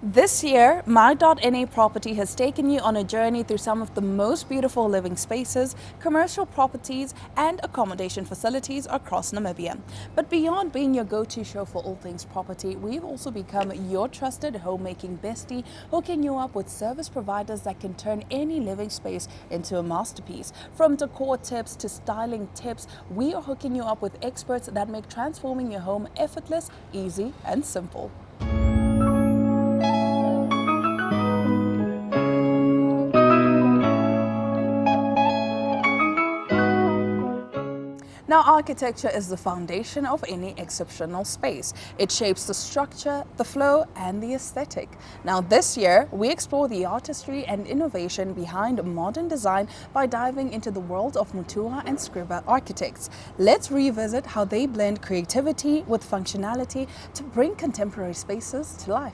This year, My.na Property has taken you on a journey through some of the most beautiful living spaces, commercial properties, and accommodation facilities across Namibia. But beyond being your go-to show for all things property, we've also become your trusted homemaking bestie, hooking you up with service providers that can turn any living space into a masterpiece. From decor tips to styling tips, we are hooking you up with experts that make transforming your home effortless, easy, and simple. Now, architecture is the foundation of any exceptional space. It shapes the structure, the flow, and the aesthetic. Now, this year, we explore the artistry and innovation behind modern design by diving into the world of Mutua and Scriba architects. Let's revisit how they blend creativity with functionality to bring contemporary spaces to life.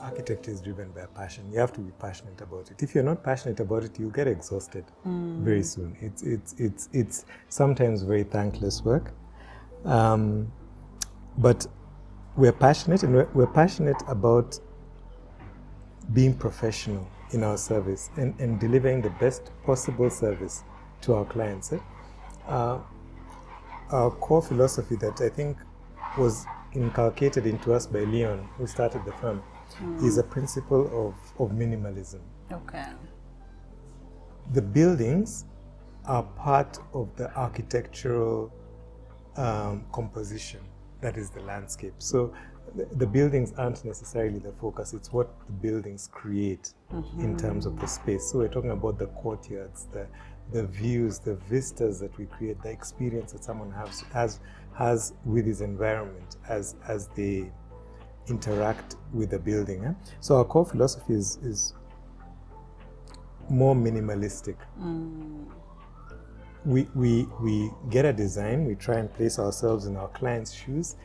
Architecture is driven by passion. You have to be passionate about it. If you're not passionate about it, you'll get exhausted very soon. It's sometimes very thankless work, but we're passionate, and we're passionate about being professional in our service and delivering the best possible service to our clients. Our core philosophy that I think was inculcated into us by Leon, who started the firm, is a principle of minimalism. Okay. The buildings are part of the architectural composition, that is the landscape. So the buildings aren't necessarily the focus, it's what the buildings create in terms of the space. So we're talking about the courtyards, the views, the vistas that we create, the experience that someone has with his environment as they interact with the building. So our core philosophy is more minimalistic. We get a design, we try and place ourselves in our client's shoes,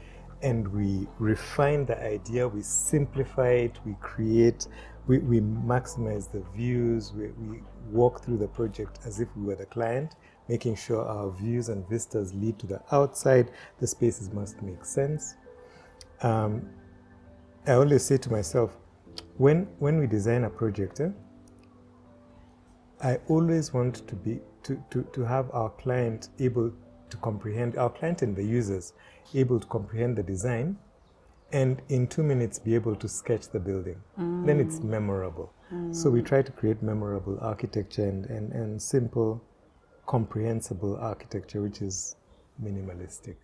and we refine the idea, we simplify it, we create, we maximize the views, we walk through the project as if we were the client, making sure our views and vistas lead to the outside, the spaces must make sense. I always say to myself, when we design a project, I always want to have our client able to comprehend, our client and the users able to comprehend the design, and in 2 minutes be able to sketch the building. Then it's memorable. So we try to create memorable architecture and simple, comprehensible architecture, which is minimalistic.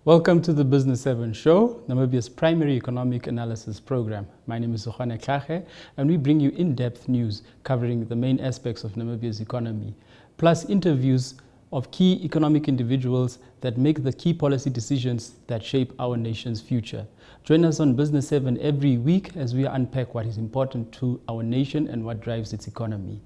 Welcome to the Business 7 Show, Namibia's primary economic analysis program. My name is My.na, and we bring you in-depth news covering the main aspects of Namibia's economy, plus interviews of key economic individuals that make the key policy decisions that shape our nation's future. Join us on Business 7 every week as we unpack what is important to our nation and what drives its economy.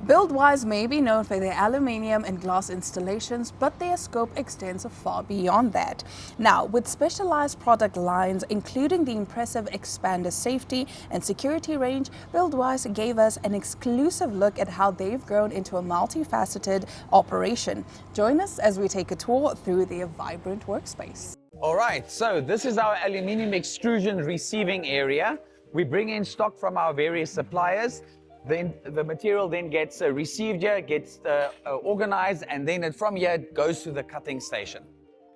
Buildwise may be known for their aluminium and glass installations, but their scope extends far beyond that. Now, with specialized product lines, including the impressive Expander safety and security range, Buildwise gave us an exclusive look at how they've grown into a multifaceted operation. Join us as we take a tour through their vibrant workspace. All right, so this is our aluminium extrusion receiving area. We bring in stock from our various suppliers. Then the material then gets received here, gets organized, and then from here it goes to the cutting station.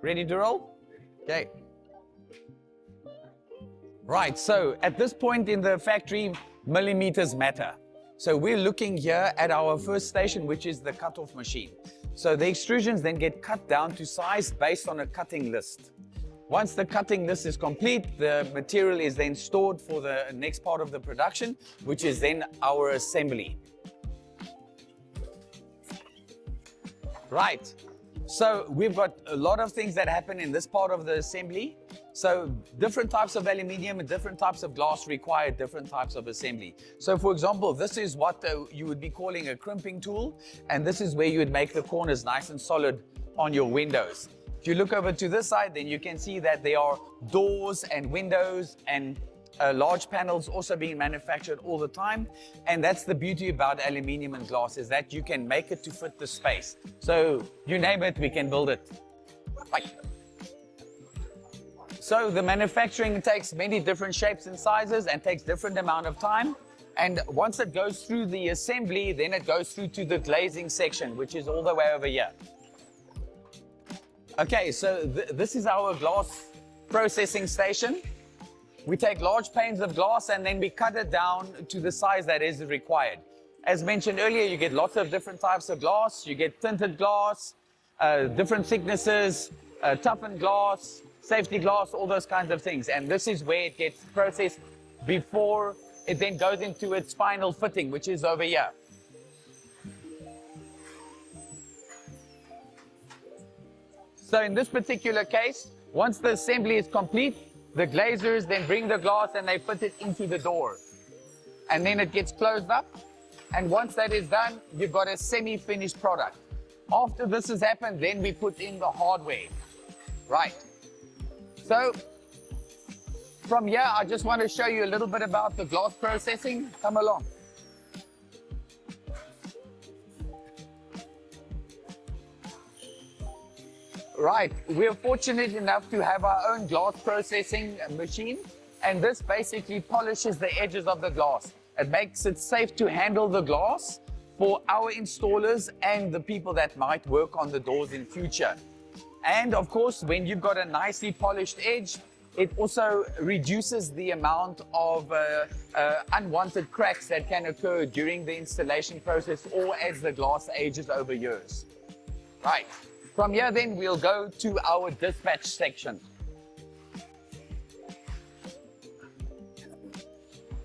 Ready to roll? Okay. Right, so at this point in the factory, millimeters matter. So we're looking here at our first station, which is the cut-off machine. So the extrusions then get cut down to size based on a cutting list. Once the cutting list is complete, the material is then stored for the next part of the production, which is then our assembly. Right, so we've got a lot of things that happen in this part of the assembly. So different types of aluminium and different types of glass require different types of assembly. So for example, this is what you would be calling a crimping tool, and this is where you would make the corners nice and solid on your windows. If you look over to this side, then you can see that there are doors and windows and large panels also being manufactured all the time. And that's the beauty about aluminium and glass, is that you can make it to fit the space. So you name it, we can build it. Right. So the manufacturing takes many different shapes and sizes and takes different amount of time. And once it goes through the assembly, then it goes through to the glazing section, which is all the way over here. Okay, so this is our glass processing station. We take large panes of glass and then we cut it down to the size that is required. As mentioned earlier, you get lots of different types of glass. You get tinted glass, different thicknesses, toughened glass, safety glass, all those kinds of things. And this is where it gets processed before it then goes into its final fitting, which is over here. So in this particular case, once the assembly is complete, the glazers then bring the glass and they put it into the door. And then it gets closed up. And once that is done, you've got a semi-finished product. After this has happened, then we put in the hardware. Right. So from here, I just want to show you a little bit about the glass processing. Come along. Right, we're fortunate enough to have our own glass processing machine, and this basically polishes the edges of the glass. It makes it safe to handle the glass for our installers and the people that might work on the doors in future. And of course, when you've got a nicely polished edge, it also reduces the amount of unwanted cracks that can occur during the installation process or as the glass ages over years. Right. From here then we'll go to our dispatch section.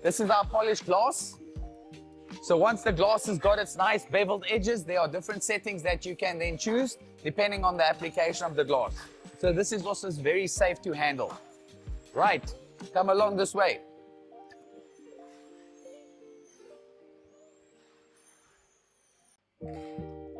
This is our polished glass. So once the glass has got its nice beveled edges, there are different settings that you can then choose depending on the application of the glass. So this is also very safe to handle. Right, come along this way.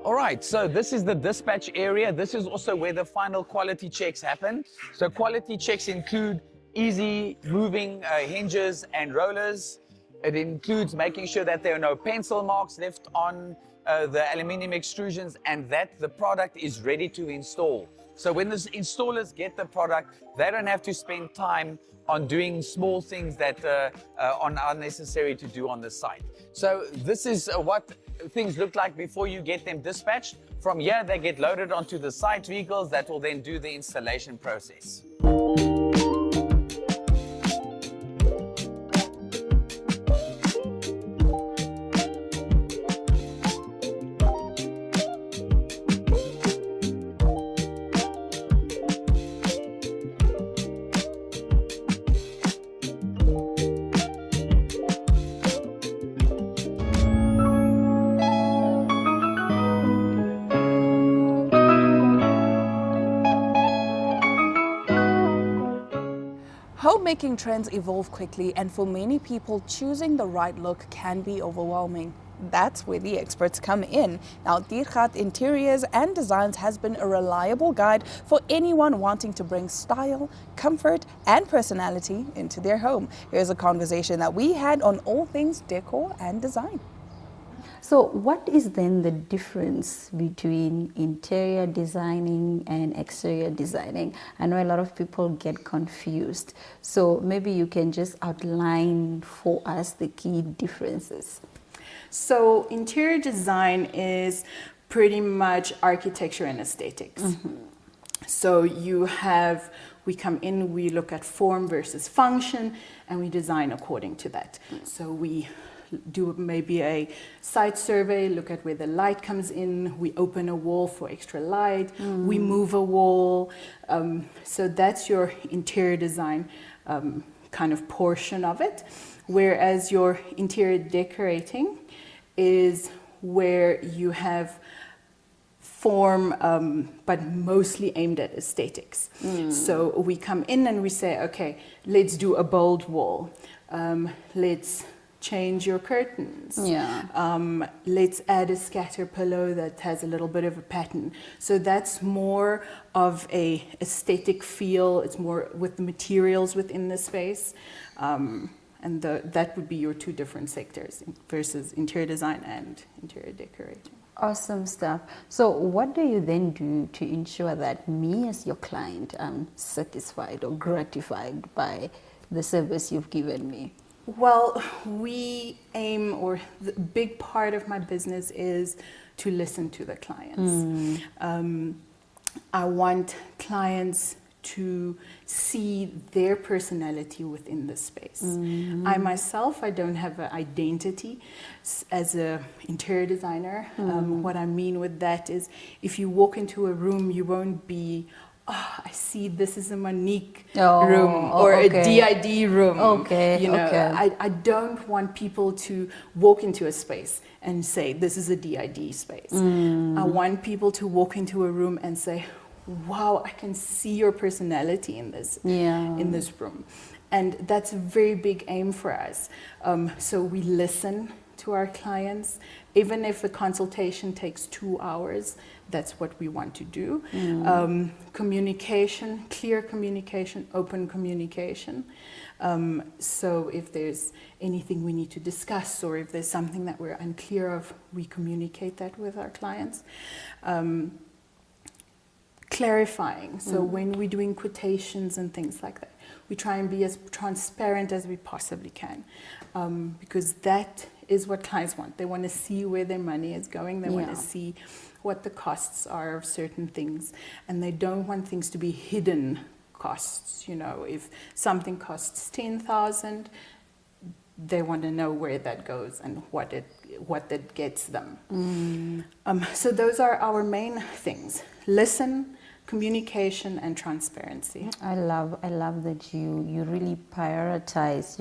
All right, so this is the dispatch area. This is also where the final quality checks happen. So quality checks include easy moving hinges and rollers. It includes making sure that there are no pencil marks left on the aluminium extrusions and that the product is ready to install. So when the installers get the product, they don't have to spend time on doing small things that are unnecessary to do on the site. So this is what things look like before you get them dispatched. From here, they get loaded onto the site vehicles that will then do the installation process. Homemaking trends evolve quickly, and for many people, choosing the right look can be overwhelming. That's where the experts come in. Now, Diergaat Interiors and Designs has been a reliable guide for anyone wanting to bring style, comfort, and personality into their home. Here's a conversation that we had on all things decor and design. So what is then the difference between interior designing and exterior designing? I know a lot of people get confused. So maybe you can just outline for us the key differences. So interior design is pretty much architecture and aesthetics. Mm-hmm. So we come in, we look at form versus function, and we design according to that. So we do maybe a site survey, look at where the light comes in. We open a wall for extra light. We move a wall. So that's your interior design kind of portion of it. Whereas your interior decorating is where you have form, but mostly aimed at aesthetics. So we come in and we say, okay, let's do a bold wall. Let's change your curtains. Let's add a scatter pillow that has a little bit of a pattern. So that's more of a aesthetic feel. It's more with the materials within the space. And that would be your two different sectors versus interior design and interior decorating. Awesome stuff. So what do you then do to ensure that me as your client am satisfied or gratified by the service you've given me? Well, we aim, or the big part of my business is to listen to the clients. I want clients to see their personality within the space. I myself, I don't have an identity as an interior designer. What I mean with that is if you walk into a room, you won't be, oh, I see this is a Monique room or a DID room. I don't want people to walk into a space and say, this is a DID space. I want people to walk into a room and say, wow, I can see your personality in this room. And that's a very big aim for us. So we listen to our clients. Even if the consultation takes 2 hours, that's what we want to do. Communication, clear communication, open communication. So if there's anything we need to discuss or if there's something that we're unclear of, we communicate that with our clients. Clarifying. So when we're doing quotations and things like that, we try and be as transparent as we possibly can, because that is what clients want. They want to see where their money is going. They want to see what the costs are of certain things, and they don't want things to be hidden costs. You know, if something costs 10,000, they want to know where that goes and what that gets them. So those are our main things: listen, communication, and transparency. I love that you really prioritize,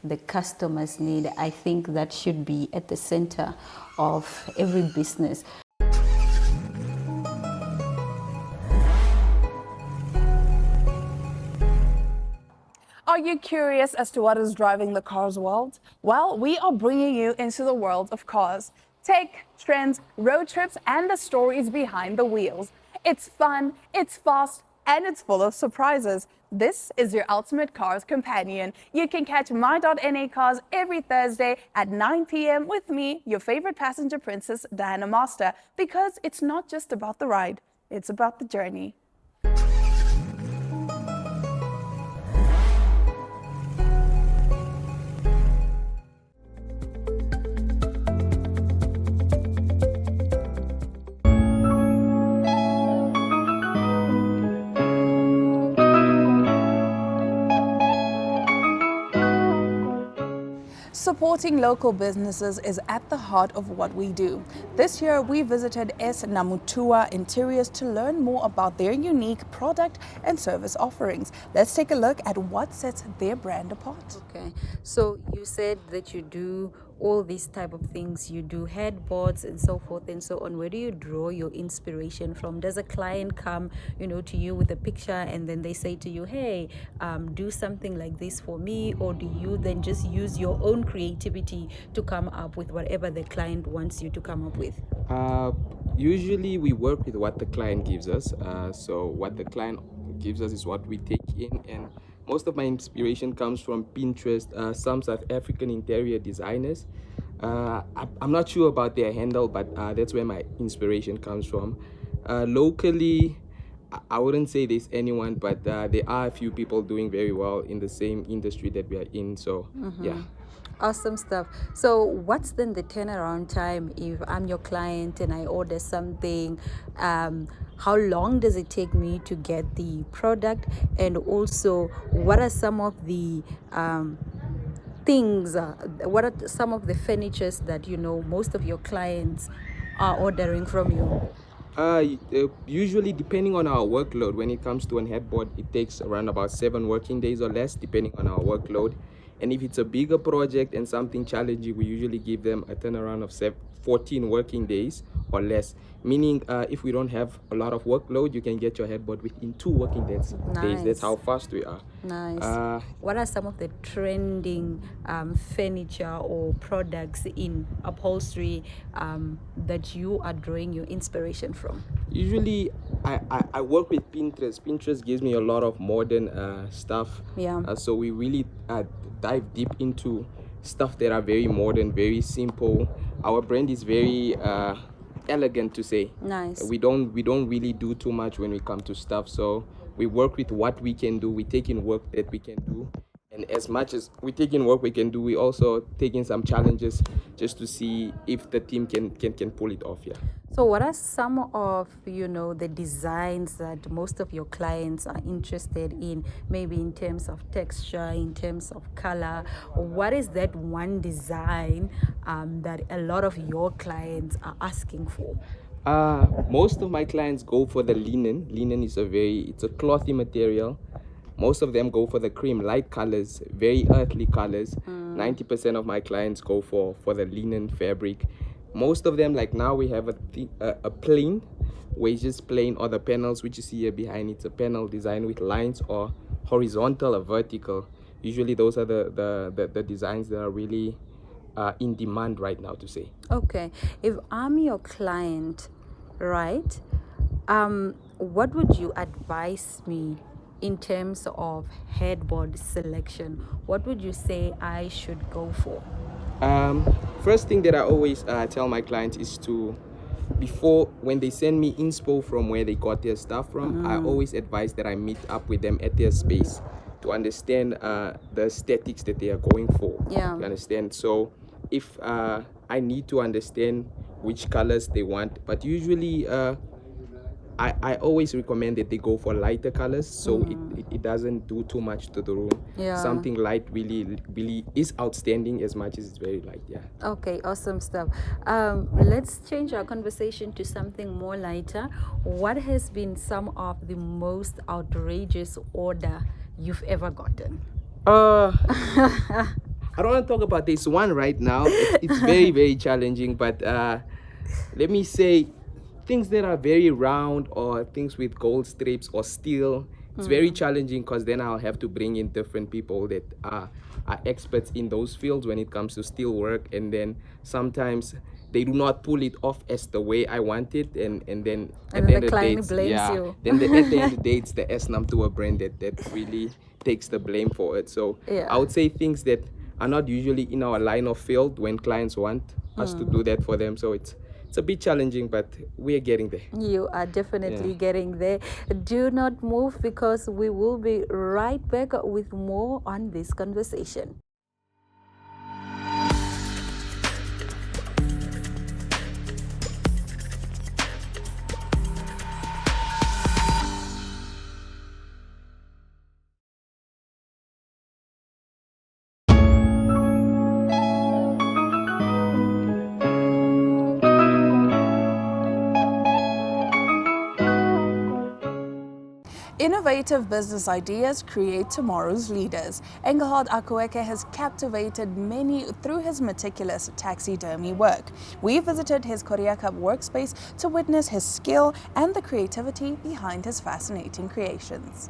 the customer's need. I think that should be at the center of every business. Are you curious as to what is driving the cars world? Well, we are bringing you into the world of cars. Tech, trends, road trips, and the stories behind the wheels. It's fun, it's fast, and it's full of surprises. This is your ultimate cars companion. You can catch My.na Cars every Thursday at 9 p.m. with me, your favorite passenger princess, Diana Master, because it's not just about the ride, it's about the journey. Supporting local businesses is at the heart of what we do. This year, we visited S. Namutua Interiors to learn more about their unique product and service offerings. Let's take a look at what sets their brand apart. Okay, so you said that you do all these type of things. You do headboards and so forth and so on. Where do you draw your inspiration from? Does a client come, to you with a picture and then they say to you, hey, do something like this for me? Or do you then just use your own creativity to come up with whatever the client wants you to come up with? Usually we work with what the client gives us. So what the client gives us is what we take in, and most of my inspiration comes from Pinterest, some South African interior designers. I'm not sure about their handle, but that's where my inspiration comes from. Locally, I wouldn't say there's anyone, but there are a few people doing very well in the same industry that we are in. So, yeah. Awesome stuff. So what's then the turnaround time if I'm your client and I order something? How long does it take me to get the product? And also, what are some of the things, what are some of the furnitures that you know most of your clients are ordering from you? Usually, depending on our workload, when it comes to an headboard, it takes around about 7 working days or less, depending on our workload. And if it's a bigger project and something challenging, we usually give them a turnaround of 14 working days or less. Meaning, if we don't have a lot of workload, you can get your headboard within 2 working days. That's Nice. how fast we are. Nice. What are some of the trending furniture or products in upholstery that you are drawing your inspiration from? Usually, I work with Pinterest. Pinterest gives me a lot of modern stuff. Yeah. So we really dive deep into stuff that are very modern, very simple. Our brand is very elegant, to say. Nice. We don't really do too much when we come to stuff. So we work with what we can do. We take in work that we can do. And as much as we take in work we can do, we also take in some challenges just to see if the team can pull it off. Yeah. So what are some of, you know, the designs that most of your clients are interested in, maybe in terms of texture, in terms of color? What is that one design that a lot of your clients are asking for? Most of my clients go for the linen. Linen is it's a clothy material. Most of them go for the cream, light colors, very earthly colors. 90% of my clients go for the linen fabric. Most of them, like now we have a plain, where it's just plain, or the panels which you see here behind, it's a panel design with lines, or horizontal or vertical. Usually those are the designs that are really in demand right now, to say. Okay, if I'm your client, right, what would you advise me in terms of headboard selection? What would you say I should go for? First thing that I always tell my clients is to, when they send me inspo from where they got their stuff from, I always advise that I meet up with them at their space to understand the aesthetics that they are going for. Yeah. You understand? So if I need to understand which colors they want, but usually I always recommend that they go for lighter colors, so it doesn't do too much to the room. Yeah. Something light really is outstanding as much as it's very light. Yeah. Okay, awesome stuff. Let's change our conversation to something more lighter. What has been some of the most outrageous order you've ever gotten? I don't want to talk about this one right now. It's very, very challenging, but let me say, things that are very round, or things with gold strips or steel, it's very challenging, because then I'll have to bring in different people that are experts in those fields when it comes to steel work, and then sometimes they do not pull it off as the way I want it, and then at the end of the day, at the end of the day, it's the S-Nam2 brand that really takes the blame for it. So Yeah. I would say things that are not usually in our line of field when clients want us to do that for them. So it's a bit challenging, but we're getting there. You are definitely Yeah. getting there. Do not move, because we will be right back with more on this conversation. Innovative business ideas create tomorrow's leaders. Engelhard Akueke has captivated many through his meticulous taxidermy work. We visited his Korea Cup workspace to witness his skill and the creativity behind his fascinating creations.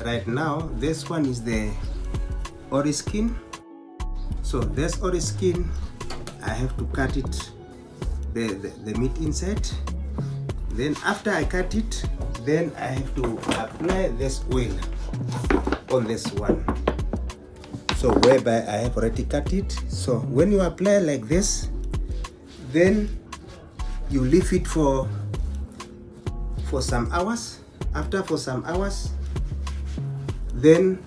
Right now, this one is the ori skin. So this ori skin, I have to cut it, the meat inside. Then after I cut it, then I have to apply this oil on this one. So whereby I have already cut it. So when you apply like this, then you leave it for some hours. After for some hours, then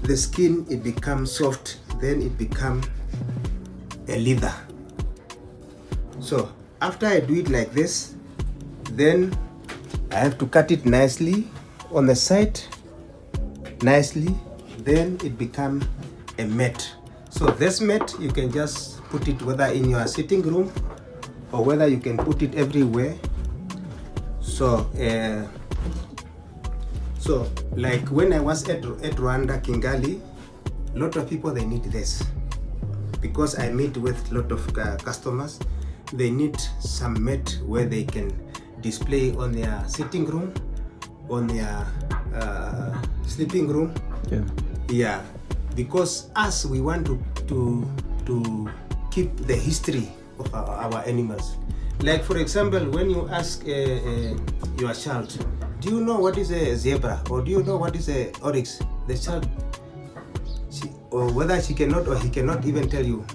the skin, it becomes soft, then it becomes a leather. So after I do it like this, then I have to cut it nicely on the side, nicely, then it becomes a mat. So this mat, you can just put it whether in your sitting room or whether you can put it everywhere. So, like when I was at Rwanda, Kigali, a lot of people, they need this. Because I meet with a lot of customers, they need some mat where they can display on their sitting room, on their sleeping room. Yeah. Yeah, because us, we want to keep the history of our animals. Like for example, when you ask your child, do you know what is a zebra or do you know what is a oryx? The child, or whether she cannot or he cannot even tell you,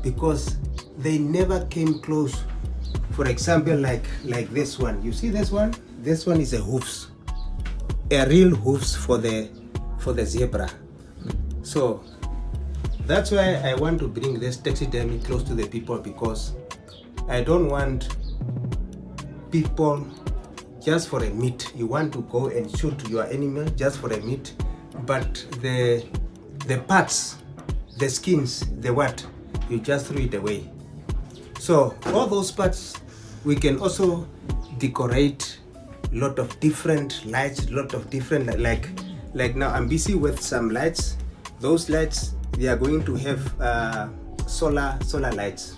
because they never came close. For example, like this one. You see this one? This one is a hoofs, a real hoofs for the zebra. So that's why I want to bring this taxidermy close to the people, because I don't want people just for a meat. You want to go and shoot your animal just for a meat, but the parts, the skins, the what, you just throw it away. So all those parts, we can also decorate a lot of different lights, a lot of different, like now I'm busy with some lights. Those lights, they are going to have solar lights.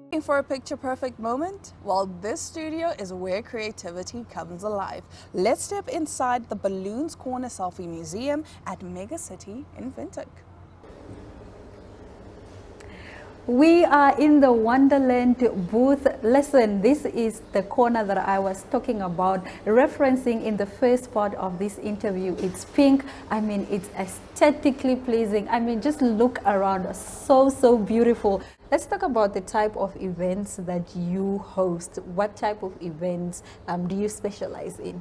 Looking for a picture-perfect moment? Well, this studio is where creativity comes alive. Let's step inside the Balloons Corner Selfie Museum at Mega City in Windhoek. We are in the Wonderland booth. Listen, this is the corner that I was talking about, referencing in the first part of this interview. It's pink. I mean, it's aesthetically pleasing. I mean, just look around. So beautiful. Let's talk about the type of events that you host. What type of events do you specialize in?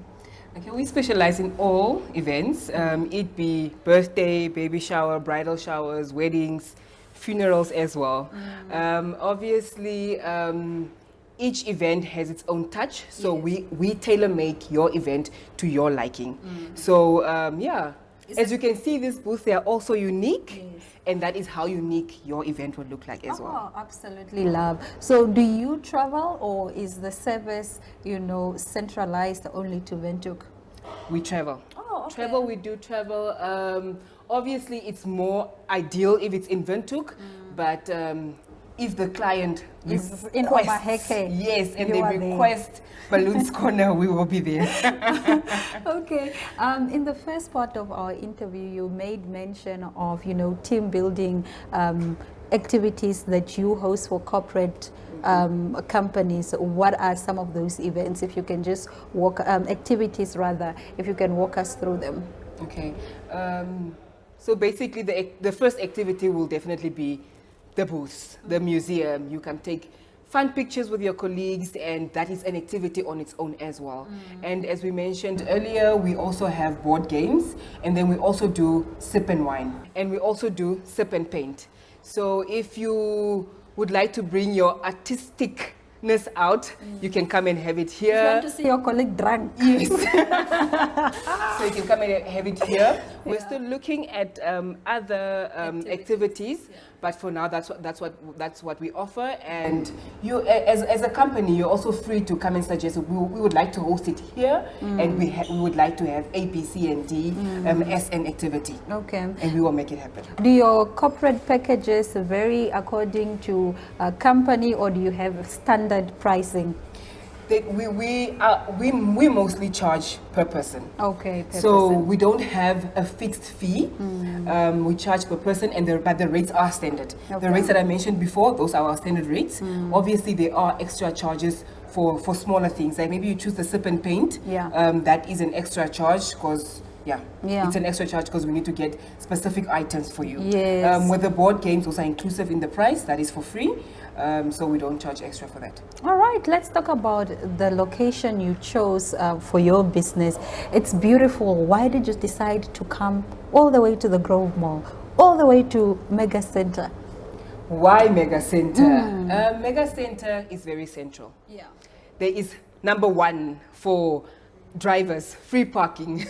Okay, we specialize in all events. It be birthday, baby shower, bridal showers, weddings, funerals as well. Obviously, each event has its own touch, so we tailor make your event to your liking. So yeah, as you can see, this booth, they are also unique, and that is how unique your event will look like as well. Oh, absolutely love. So do you travel, or is the service, centralized only to Windhoek? We travel. Oh, okay. Travel, we do travel. Obviously, it's more ideal if it's in Windhoek, but if the client Is in requests, Omaheke, yes, and you they are there. request Balloons Corner, we will be there. Okay. In the first part of our interview, you made mention of, team building activities that you host for corporate companies. What are some of those events? If you can just activities rather, if you can walk us through them. Okay. So basically, the first activity will definitely be the booth, the museum. You can take fun pictures with your colleagues, and that is an activity on its own as well. And as we mentioned earlier, we also have board games, and then we also do sip and wine, and we also do sip and paint. So if you would like to bring your artisticness out, you can come and have it here. You want to see your colleague drunk. Yes. So you can come and have it here. We're still looking at other activities, but for now, that's what we offer. And you, as a company, you're also free to come and suggest. We would like to host it here, and we would like to have A, B, C, and D as an activity. Okay. And we will make it happen. Do your corporate packages vary according to a company, or do you have standard pricing? We mostly charge per person. Okay, per so person. we don't have a fixed fee. We charge per person, but the rates are standard. Okay. The rates that I mentioned before, those are our standard rates. Obviously, there are extra charges for smaller things. Like maybe you choose the sip and paint. Yeah. That is an extra charge because Yeah. it's an extra charge because we need to get specific items for you. Yes. With the board games, those are inclusive in the price. That is for free. So we don't charge extra for that. All right, let's talk about the location you chose for your business. It's beautiful. Why did you decide to come all the way to the Grove Mall, all the way to Mega Center? Why Mega Center? Mega Center is very central. Yeah. there is number one for drivers, free parking.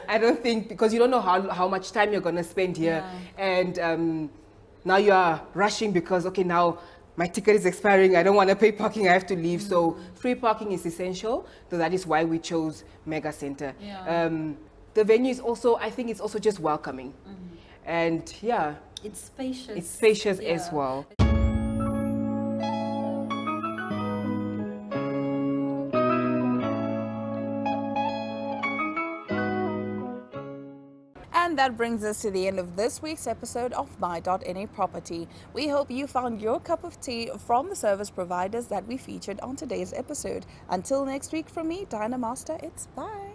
I don't think, because you don't know how much time you're going to spend here. And now you are rushing because, okay, now my ticket is expiring, I don't want to pay parking, I have to leave. So free parking is essential. So that is why we chose Mega Center. The venue is also, I think it's also just welcoming. And yeah, It's spacious. it's spacious as well. And that brings us to the end of this week's episode of My.na Property. We hope you found your cup of tea from the service providers that we featured on today's episode. Until next week, from me, Diana Master, it's bye.